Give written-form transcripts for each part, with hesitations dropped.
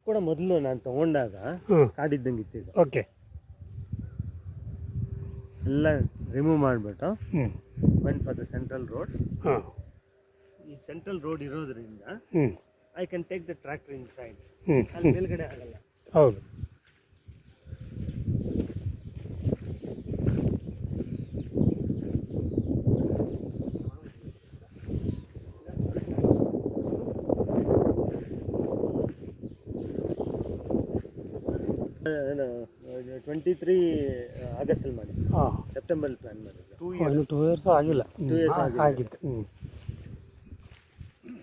ಕೂಡ ಮೊದಲು ನಾನು ತೊಗೊಂಡಾಗ ಹ್ಞೂ ಕಾಡಿದ್ದಂಗೆ ಇತ್ತು. ಓಕೆ. ಎಲ್ಲ ರಿಮೂವ್ ಮಾಡಿಬಿಟ್ಟು ಹ್ಞೂ went for the central road. ಹಾಂ ಈ ಸೆಂಟ್ರಲ್ ರೋಡ್ ಇರೋದ್ರಿಂದ ಹ್ಞೂ I can take the tractor in side. ಹ್ಞೂ ಅಲ್ಲಿ ಮೇಲ್ಗಡೆ ಆಗಲ್ಲ. ಹೌದು. ನಾನು 23 ಆಗಸ್ಟಲ್ಲಿ ಮಾಡಿ, ಹಾಂ ಸೆಪ್ಟೆಂಬರಲ್ಲಿ ಪ್ಲ್ಯಾನ್ ಮಾಡಿದ್ದೆ. 2 ಇಯರ್ಸ್ ಆಗಿಲ್ಲ. 2 years ಆಗಿತ್ತು. ಹ್ಞೂ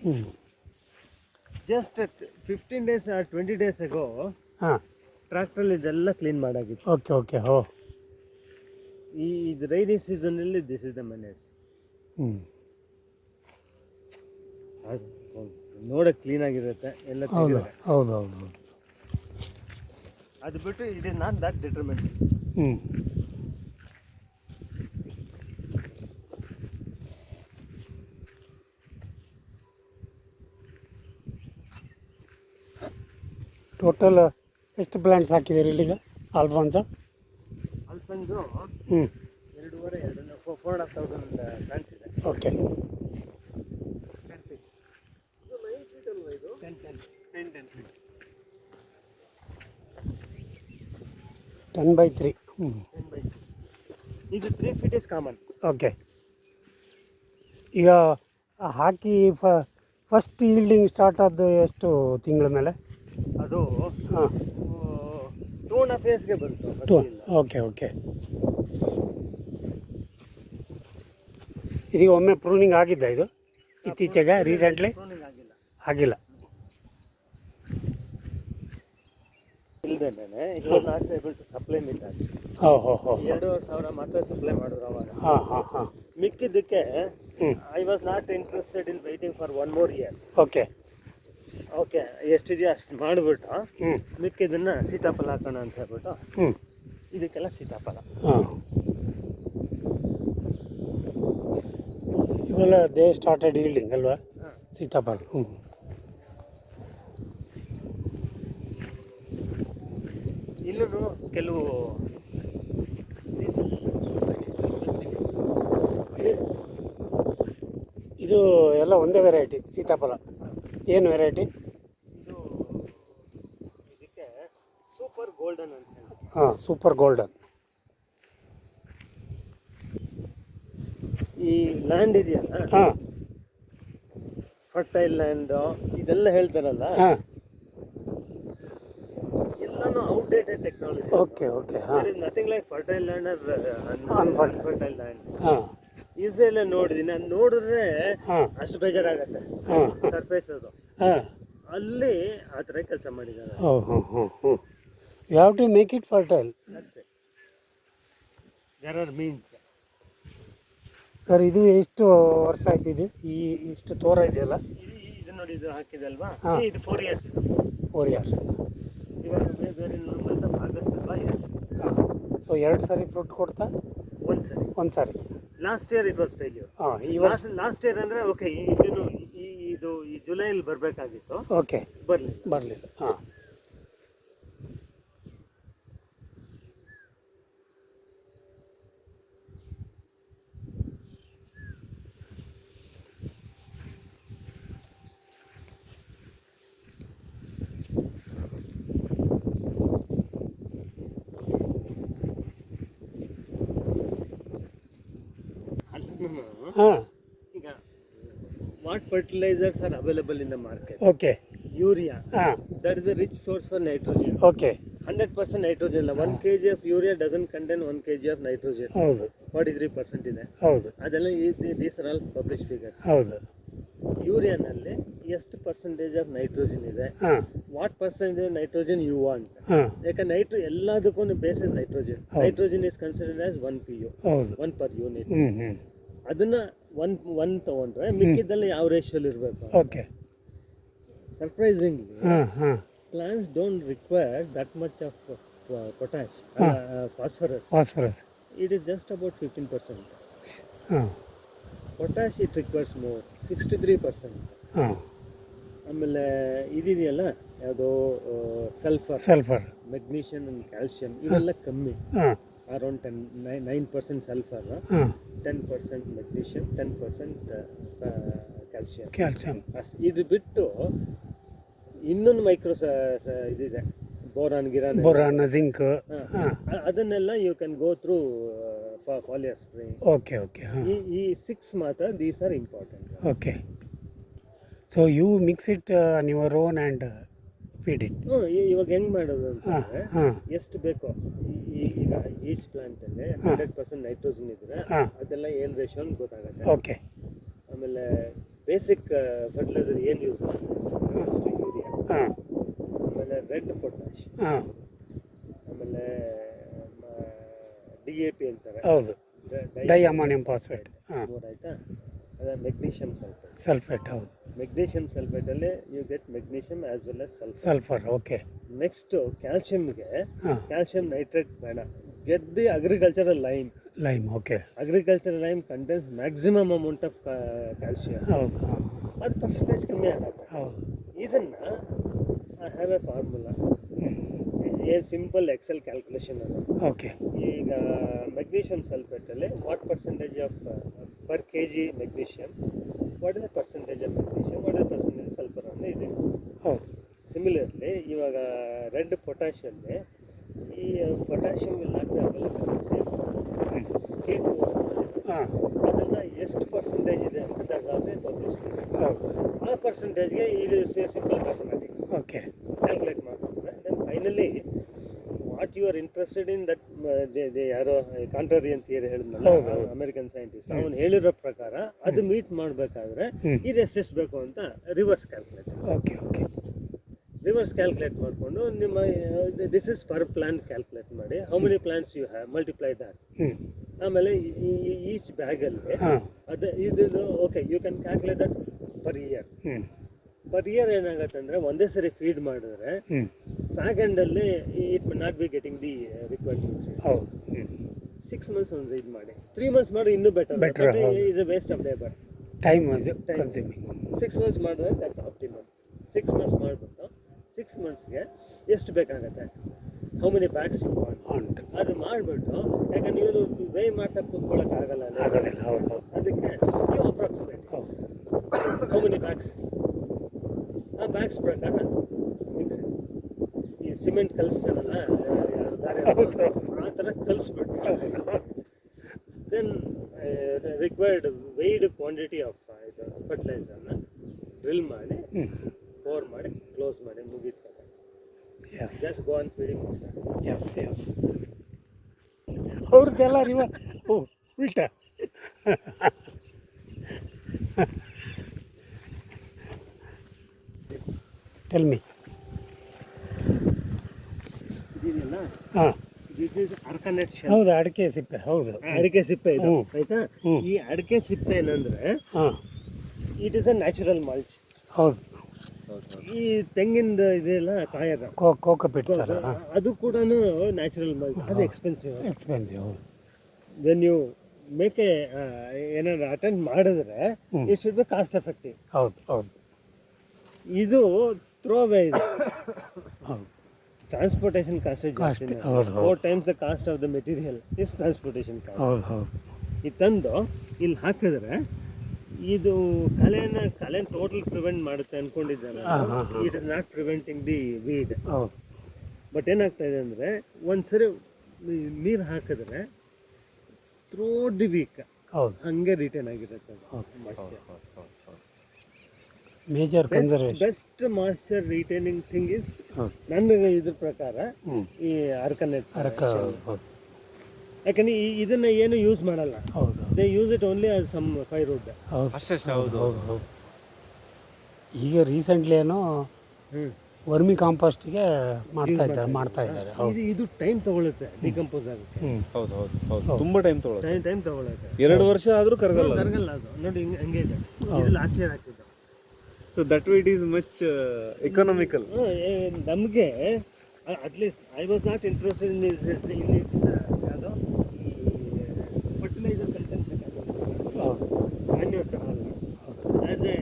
ಹ್ಞೂ just 15 days or 20 days ago ಹಾಂ ಟ್ರ್ಯಾಕ್ಟ್ರಲ್ಲಿ ಇದೆಲ್ಲ ಕ್ಲೀನ್ ಮಾಡಾಗಿತ್ತು. Okay okay. ಹೋ ಇದು ರೈನಿ ಸೀಸನಲ್ಲಿ ದಿಸ್ ಇಸ್ ದ ಮೆನೇಸ್. ಹ್ಞೂ ನೋಡೋಕೆ ಕ್ಲೀನಾಗಿರುತ್ತೆ ಎಲ್ಲ. ಹೌದು ಹೌದು ಹೌದು ಹೌದು. ಅದು ಬಿಟ್ಟು ಇಟ್ ಇಸ್ ನಾಟ್ ದಟ್ ಡಿಟರ್ಮೆಂಟ್. ಹ್ಞೂ ಟೋಟಲ್ ಎಷ್ಟು ಪ್ಲ್ಯಾಂಟ್ಸ್ ಹಾಕಿದ್ದೀರಿ ಇಲ್ಲಿಗ ಆಲ್ಫಾನ್ಸ? ಅಲ್ಫನ್ಸು ಹ್ಞೂ 4,500 ಪ್ಲಾಂಟ್ಸ್ ಇದೆ. ಓಕೆ. 10x3. ಹ್ಞೂ ಇದು 3 feet ಇಸ್ ಕಾಮನ್. ಓಕೆ. ಈಗ ಹಾಕಿ ಫಸ್ಟ್ ಈಲ್ಡಿಂಗ್ ಸ್ಟಾರ್ಟ್ ಆದ್ದು ಎಷ್ಟು ತಿಂಗಳ ಮೇಲೆ? ಅದು ಹಾಂ 2.5 yearsಗೆ ಬಂತು. Okay okay. ಇದೀಗ ಒಮ್ಮೆ ಪ್ರೂನಿಂಗ್ ಆಗಿದ್ದ ಇದು ಇತ್ತೀಚೆಗೆ ರೀಸೆಂಟ್ಲಿ? ಪ್ರೂನಿಂಗ್ ಆಗಿಲ್ಲ. ಆಗಿಲ್ಲ. ಇಲ್ದೇನೆ it was not able to supply me that. ಹೋ ಹೋ ಹೋ. 2,000 ಮಾತ್ರ ಸಪ್ಲೈ ಮಾಡಿದ್ರು ಅವಾಗ. ಹಾಂ ಹಾಂ ಹಾಂ. ಮಿಕ್ಕಿದ್ದಕ್ಕೆ ಹ್ಞೂ I was not interested in waiting for 1 more year. Okay okay, ಎಷ್ಟಿದೆಯೋ ಅಷ್ಟು ಮಾಡಿಬಿಟ್ಟು ಹ್ಞೂ ಮಿಕ್ಕಿದ್ದನ್ನು ಸೀತಾಫಲ ಹಾಕೋಣ ಅಂತ ಹೇಳ್ಬಿಟ್ಟು ಹ್ಞೂ ಇದಕ್ಕೆಲ್ಲ ಸೀತಾಫಲ. ಹಾಂ. ಇವೆಲ್ಲ ದೇ ಸ್ಟಾರ್ಟೆಡ್ ಈಲ್ಡಿಂಗ್ ಅಲ್ವಾ ಸೀತಾಫಲ? ಹ್ಞೂ. ಇಲ್ಲೂ ಕೆಲವು ಇದು ಎಲ್ಲ ಒಂದೇ ವೆರೈಟಿ ಸೀತಾಫಲ? ಏನು ವೆರೈಟಿ? ಇದು ಇದಕ್ಕೆ ಸೂಪರ್ ಗೋಲ್ಡನ್ ಅಂತ ಹೇಳಿ. ಹಾಂ ಸೂಪರ್ ಗೋಲ್ಡನ್. ಈ ಲ್ಯಾಂಡ್ ಇದೆಯಲ್ಲ, ಹಾಂ ಫರ್ಟೈಲ್ ಲ್ಯಾಂಡ್ ಇದೆಲ್ಲ ಹೇಳ್ತಾರಲ್ಲ, ಹಾಂ ಎಲ್ಲಾನು ಔಟ್ಡೇಟೆಡ್ ಟೆಕ್ನಾಲಜಿ. Okay okay. ಹಾಂ there is nothing like fertile land unfertile land. ಹಾಂ ಇಸ್ರೇಲ್ ನೋಡಿದೀನಿ, ಅದು ನೋಡಿದ್ರೆ ಹಾಂ ಅಷ್ಟು ಬೇಜಾರಾಗತ್ತೆ. ಹಾಂ ಸರ್ಫೇಸ್ ಅದು ಹಾಂ. ಅಲ್ಲಿ ಆ ಥರ ಕೆಲಸ ಮಾಡಿದ್ದಾರೆ. ಹ್ಞೂ ಹ್ಞೂ ಹ್ಞೂ ಹ್ಞೂ. You have to make it fertile. There are means. Sir ಇದು ಎಷ್ಟು ವರ್ಷ ಆಯ್ತು ಇದು ಇಷ್ಟು ತೋರ ಇದೆಯಲ್ಲ? ಇದು ನೋಡಿ, ಇದು ಹಾಕಿದಲ್ವಾ, ಹಾಂ. ಇದು 4 years. 4 years. ಇವಾಗ ಬೇರೆ ಮಂತ್ ಆಫ್ ಆಗಸ್ಟ್ ಅಲ್ವಾ? ಎಸ್. ಹಾಂ. ಸೊ 2 ಸಾರಿ ಫ್ರೂಟ್ ಕೊಡ್ತಾ? ಒಂದ್ಸರಿ. ಒಂದು ಸಾರಿ. Last year it was failure. ಹಾಂ. ಈ ವರ್ಷ ಲಾಸ್ಟ್ ಇಯರ್ ಅಂದರೆ ಓಕೆ, ಇದನ್ನು ಇದು ಈ ಜುಲೈಲಿ ಬರಬೇಕಾಗಿತ್ತು, ಓಕೆ ಬರಲಿಲ್ಲ. ಹಾಂ. ಹಾಂ. ಈಗ what fertilizers are available in the market? Okay. Urea, ಹಾಂ. That is the rich source for nitrogen. Okay. 100% nitrogen ಇಲ್ಲ. 1 kg of urea doesn't contain 1 kg of nitrogen. ಹೌದು 43% ಇದೆ. ಹೌದು ಅದೆಲ್ಲ these are all publish figures. ಹೌದು. ಯೂರಿಯಾನಲ್ಲಿ ಎಷ್ಟು percentage of nitrogen ಇದೆ, ಹಾಂ what percentage nitrogen you want. ಹಾಂ. ಯಾಕೆ ಎಲ್ಲದಕ್ಕೂ basis nitrogen. Nitrogen is considered as 1 PU, ಹೌದು 1 per unit. ಹ್ಞೂ ಹ್ಞೂ. ಅದನ್ನ 1 ತಗೊಂಡ್ರೆ ಮಿಕ್ಕಿದ್ದಲ್ಲಿ ಯಾವ ರೇಷಿಯೋಲಿ ಇರಬೇಕು? ಓಕೆ. ಸರ್ಪ್ರೈಸಿಂಗ್ಲಿ ಹಾಂ ಹಾಂ. plants don't require that much of potash, phosphorus. Phosphorus. It is just about 15%. ಹಾಂ Potash it requires more, 63%. ಹಾಂ. ಆಮೇಲೆ ಇದಿದೆಯಲ್ಲ ಯಾವುದೋ ಸಲ್ಫರ್. ಮೆಗ್ನೀಷಿಯಮ್ ಆ್ಯಂಡ್ ಕ್ಯಾಲ್ಶಿಯಂ ಇವೆಲ್ಲ ಕಮ್ಮಿ, ಹಾಂ ಅರೌಂಡ್ 9% ಸಲ್ಫರ್, ಹಾಂ 10% ಮೆಗ್ನೀಷಿಯಮ್, 10% ಕ್ಯಾಲ್ಸಿಯಂ. ಇದು ಬಿಟ್ಟು ಇನ್ನೊಂದು ಇದಿದೆ, ಬೋರಾನ್, ಜಿಂಕ್. ಅದನ್ನೆಲ್ಲ you can go through foliar spraying. Okay okay. ಹಾಂ ಈ 6 ಮಾತ್ರ these are important. Okay. So you mix it on your own and feed it. ಇವಾಗ ಹೆಂಗೆ ಮಾಡೋದು ಅಂತಂದರೆ, ಹಾಂ ಎಷ್ಟು ಬೇಕೋ ಈಗ ಈಚ್ ಪ್ಲಾಂಟಲ್ಲಿ 100% ನೈಟ್ರೋಜನ್ ಇದ್ರೆ ಅದೆಲ್ಲ ಏನು ರೇಷಿಯೋ ಅಂತ ಗೊತ್ತಾಗುತ್ತೆ. ಓಕೆ. ಆಮೇಲೆ ಬೇಸಿಕ್ ಫರ್ಟಿಲೈಸರ್ ಏನು ಯೂಸ್ ಮಾಡ್ತೀವಿ, ಅಷ್ಟು ಯೂರಿಯಾ, ಹಾಂ ಆಮೇಲೆ ರೆಡ್ ಪೊಟ್ಯಾಶ್, ಹಾಂ ಆಮೇಲೆ DAP ಅಂತಾರೆ, ಹೌದು, ಡೈ ಅಮೋನಿಯಂ ಫಾಸ್ಫೇಟ್. ಹಾಂ ಆಯಿತಾ. ಅದೇ ಮೆಗ್ನೀಷಿಯಮ್ ಸಲ್ಫೇಟ್. ಹೌದು, ಮೆಗ್ನೀಷಿಯಮ್ ಸಲ್ಫೇಟಲ್ಲಿ you get magnesium as well as sulphur. Okay. Next ಕ್ಯಾಲ್ಶಿಯಮ್ಗೆ ಹಾಂ ಕ್ಯಾಲ್ಶಿಯಂ ನೈಟ್ರೇಟ್ ಬೇಡ, get the agricultural lime. Okay. Agricultural lime contents maximum amount of calcium. ಹೌದು. ಅದು ಪರ್ಸೆಂಟೇಜ್ ಕಮ್ಮಿ ಆಗುತ್ತೆ. ಹೌದು. ಇದನ್ನು I have a formula, simple excel calculation ಅದು. ಓಕೆ. ಈಗ ಮೆಗ್ನೀಷಿಯಮ್ ಸಲ್ಫೇಟಲ್ಲಿ what percentage of per kg magnesium, what is the percentage of magnesium, what is the percentage sulphur ಅಂತ ಇದೆ. ಹೌದು. ಸಿಮಿಲರ್ಲಿ ಇವಾಗ ರೆಡ್ ಪೊಟ್ಯಾಷಿಯಲ್ಲಿ ಈ potassium will not be available same ಹಾಂ ಅದನ್ನು ಎಷ್ಟು ಪರ್ಸೆಂಟೇಜ್ ಇದೆ ಅಂತ ದಟ್ಸ್ ಪಬ್ಲಿಷ್. ಹೌದು. ಆ ಪರ್ಸೆಂಟೇಜ್ಗೆ ಇದು ಸಿಂಪಲ್ ಮ್ಯಾಥಮೆಟಿಕ್ಸ್ ಓಕೆ. ಕ್ಯಾಲ್ಕುಲೇಟ್ ಮಾಡಿಕೊಂಡ್ರೆ then finally what you are interested in that, ಯಾರೋ ಕಾಂಟ್ರರಿಯನ್ ಥಿಯರಿ ಹೇಳಿದ್ನಲ್ಲ ಅಮೆರಿಕನ್ ಸೈಂಟಿಸ್ಟ್, ಅವನು ಹೇಳಿರೋ ಪ್ರಕಾರ ಅದು ಮೀಟ್ ಮಾಡಬೇಕಾದ್ರೆ ಇದು ಎಷ್ಟೆಷ್ಟು ಬೇಕು ಅಂತ reverse calculate. Okay okay. Reverse calculate ಮಾಡಿಕೊಂಡು ನಿಮ್ಮ this is per plant calculate ಮಾಡಿ, how many plants you have, multiply that. ಆಮೇಲೆ ಈಚ್ ಬ್ಯಾಗಲ್ಲಿ ಅದು ಇದು okay you can calculate that per year. Per year ಏನಾಗುತ್ತೆ ಅಂದರೆ ಒಂದೇ ಸರಿ ಫೀಡ್ ಮಾಡಿದ್ರೆ ಸೆಕೆಂಡಲ್ಲಿ it may not be getting the required nutrients. ಹೌದು. 6 months ಒಂದು ಇದು ಮಾಡಿ, 3 months ಮಾಡಿ ಇನ್ನೂ better. Is a waste of labour, time consuming. 6 months ಮಾಡಿದ್ರೆ ದಟ್ಸ್ ಆಪ್ಟಿಮಮ್. 6 months ಮಾಡಿಬಿಟ್ಟು 6 monthsಗೆ ಎಷ್ಟು ಬೇಕಾಗುತ್ತೆ, how many bags you want, ಅದು ಮಾಡಿಬಿಟ್ಟು, ಯಾಕಂದ್ರೆ ನೀವು ವೇ ಮಾಡ್ತಾ ಕೂತ್ಕೊಳ್ಳೋಕ್ಕಾಗಲ್ಲ, ಹೌದು. ಅದಕ್ಕೆ ನೀವು ಅಪ್ರಾಕ್ಸಿಮೇಟ್ ಹೌ ಮೆನಿ ಬ್ಯಾಗ್ಸ್, ಆ ಬ್ಯಾಗ್ಸ್ ಪ್ರಕಾರ ಮಿಕ್ಸ್. ಈ ಸಿಮೆಂಟ್ ಕಲಿಸ್ತಾರಲ್ಲ ಆ ಥರ ಕಲಿಸ್ಬಿಟ್ಟು then required weighed quantity of ಇದು ಫರ್ಟಿಲೈಸರ್ನ ಡ್ರಿಲ್ ಮಾಡಿ ಪೋರ್ ಮಾಡಿ ಕ್ಲೋಸ್ ಮಾಡಿ ಮುಗೀತು. Just go on feeding. Yes ಅವ್ರದ್ದೆಲ್ಲ ಉಲ್ಟಾ. Tell me. ಇದೆಯಲ್ಲ, ಹಾಂ ದಿಸ್ ಇಸ್ ಅರ್ಕನೆಟ್ ಶೆಲ್. ಹೌದು, ಅಡಿಕೆ ಸಿಪ್ಪೆ. ಹೌದು, ಅಡಿಕೆ ಸಿಪ್ಪೆ ಇದು ಆಯ್ತಾ. ಈ ಅಡಿಕೆ ಸಿಪ್ಪೆ ಏನಂದ್ರೆ ಹಾಂ it is a natural mulch. ಹೌದು. ಈ ತೆಂಗಿನ ಇದೆಲ್ಲ ಕಾಯದ ಕೋಕೋಪಿಟ್ ಥರ, ಅದು ಕೂಡ ನ್ಯಾಚುರಲ್ ಮಲ್ಚ್. ಅದು ಎಕ್ಸ್ಪೆನ್ಸಿವ್. ಹೌದು. ವೆನ್ ಯು ಮೇಕ್ ಏನಾದ್ರು ಅಟೆಂಡ್ ಮಾಡಿದ್ರೆ it should be cost effective. ಹೌದು. ಇದು ಥ್ರೋ ಅವೇ ಇದೆ. ಹೌದು. ಟ್ರಾನ್ಸ್ಪೋರ್ಟೇಷನ್ ಕಾಸ್ಟ್ ಜಾಸ್ತಿ. 4 times the cost of the material is transportation cost. ಹೌದು. ಇದು ತಂದು ಇಲ್ಲಿ ಹಾಕಿದ್ರೆ ಇದು ಕಲೆನ ಟೋಟಲ್ ಪ್ರಿವೆಂಟ್ ಮಾಡುತ್ತೆ ಅನ್ಕೊಂಡಿದ್ದಾನೆ. It is not preventing the weed. But ಏನಾಗ್ತಾ ಇದೆ ಅಂದರೆ ಒಂದ್ಸರಿ ನೀರು ಹಾಕಿದ್ರೆ ಥ್ರೂಟ್ ದಿ ವೀಕ್ ಹಂಗೆ ರಿಟರ್ನ್ ಆಗಿರುತ್ತೆ. Major conservation, best moisture retaining thing is ನನಗೆ ಇದ್ರ ಪ್ರಕಾರ ಈ ಅರ್ಕನೆಟ್. ಯಾಕಂದ್ರೆ ಇದನ್ನ ಏನು ಯೂಸ್ ಮಾಡಲ್ಲ. They use it only as some firewood ಅಷ್ಟೇ. ಹೌದು. ಈಗ ರೀಸೆಂಟ್ಲಿ ಏನೋ ವರ್ಮಿ ಕಾಂಪೋಸ್ಟ್ಗೆ ಮಾಡ್ತಾ ಇದ್ದಾರೆ. ಇದು ಟೈಮ್ ತಗೊಳುತ್ತೆ ಡಿಕಂಪೋಸ್ ಆಗುತ್ತೆ. ಹೌದು. ತುಂಬಾ ಟೈಮ್ ತಗೊಳುತ್ತೆ. 2 ವರ್ಷ ಆದ್ರೂ ಕರಗಲ್ಲ ಅದು. ನೋಡಿ ಹಂಗೆ ಇದೆ. ಇದು ಲಾಸ್ಟ್ ಇಯರ್ ಹಾಕಿದ್ದು. So that way it is much economical. ನಮಗೆ at least I was not interested in its ಯಾವುದು ಈ ಫರ್ಟಿಲೈಸರ್ ಕಂಟೆಂಟ್ ಮ್ಯಾನ್ಯೂರ್ ಥರ ಅಲ್ಲ, as a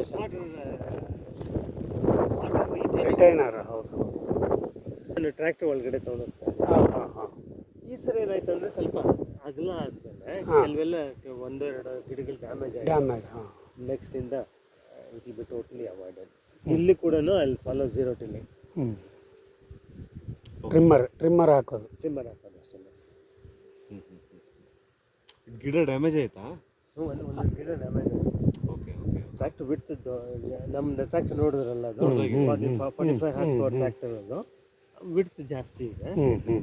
regulation water retainer ಹೌದು. ಟ್ರ್ಯಾಕ್ಟರ್ ಒಳಗಡೆ ತೊಗೊಂಡೋಗ್ತಾರೆ. ಹಾಂ ಹಾಂ ಹಾಂ ಈ ಸರಿ ಏನಾಯ್ತು ಅಂದರೆ ಸ್ವಲ್ಪ ಅಗಲ ಆದಮೇಲೆ ಕೆಲವೆಲ್ಲ ಒಂದೆರಡು ಗಿಡಗಳು ಡ್ಯಾಮೇಜ್ ಆಗಿದೆ. ಡ್ಯಾಮೇಜ್. ಹಾಂ ನೆಕ್ಸ್ಟ್ ಇಂದ it will be totally avoided. ಇಲ್ಲಿ ಕೂಡ ಅಲ್ಲಿ ಫಾಲೋ ಝೀರೋ ಟಿಲ್ಲಿಂಗ್. ಹ್ಞೂ ಟ್ರಿಮ್ಮರ್ ಹಾಕೋದು. ಟ್ರಿಮ್ಮರ್ ಹಾಕೋದು ಅಷ್ಟೇ. ಗಿಡ ಡ್ಯಾಮೇಜ್ ಆಯ್ತಾ? ಒಂದು ಗಿಡ ಡ್ಯಾಮೇಜ್ ಆಗಿದೆ. Okay okay. ಟ್ರ್ಯಾಕ್ಟರ್ ಬಿಡ್ತಿದ್ದು ನಮ್ದು ಟ್ರ್ಯಾಕ್ಟರ್ ನೋಡಿದ್ರಲ್ಲ, ಅದು 45 ಹಾರ್ಸ್ ಪವರ್ ಟ್ರ್ಯಾಕ್ಟರ್. ಅದು ಬಿಡ್ತು ಜಾಸ್ತಿ ಇದೆ. ಹ್ಞೂ ಹ್ಞೂ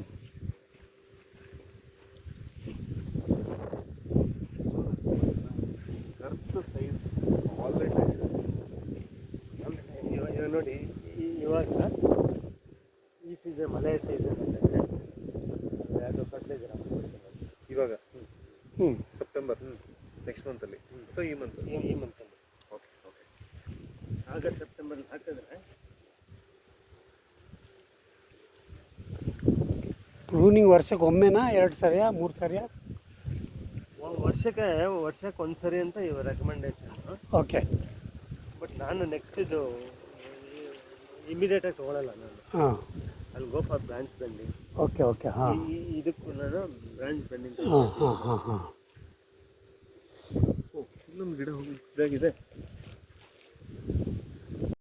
ಕರ್ತ ಸೈಜ್ ಆಲ್ರೆಡಿ ಆಗಿದೆ. ಇವಾಗ ನೋಡಿ ಇವಾಗ ಈ ಸೀಸನ್ ಮಳೆ ಸೀಸನ್ ಅಂತಂದರೆ ಯಾವುದೋ ಫರ್ಟಿಲೈಸರ್ ಹಾಕ್ಸ್ಕೊಳ್ತೀನಿ ಇವಾಗ ಹ್ಞೂ ಸೆಪ್ಟೆಂಬರ್ ನೆಕ್ಸ್ಟ್ ಮಂತಲ್ಲಿ ಅಥವಾ ಈ ಮಂತ್? ಈ ಮಂತಲ್ಲಿ. Okay okay. ಆಗಸ್ಟ್ ಸೆಪ್ಟೆಂಬರ್ ಹಾಕಿದ್ರೆ ಪ್ರೂನಿಂಗ್ ವರ್ಷಕ್ಕೆ ಒಮ್ಮೆನಾ 2 ಸರಿಯಾ 3 ಸರಿಯಾ? ವರ್ಷಕ್ಕೆ ಒಂದು ಸರಿ ಅಂತ ಇವ ರೆಕಮೆಂಡೇಶನ್. ಓಕೆ. ಬಟ್ ನಾನು ನೆಕ್ಸ್ಟ್ ಇದು ಇಮಿಡಿಯೇಟಾಗಿ ತೊಗೊಳಲ್ಲ ನಾನು. ಹಾಂ ಅಲ್ಲಿ go for branch bending. Okay okay. ಹಾಂ ಇದಕ್ಕೂ ನಾನು ಬ್ರಾಂಚ್ ಬೆಂಡಿಂಗ್. ಹಾಂ ಹಾಂ ಹಾಂ ಹಾಂ ಇನ್ನೊಂದು ಗಿಡ ಹೋಗಿ ಇದಾಗಿದೆ.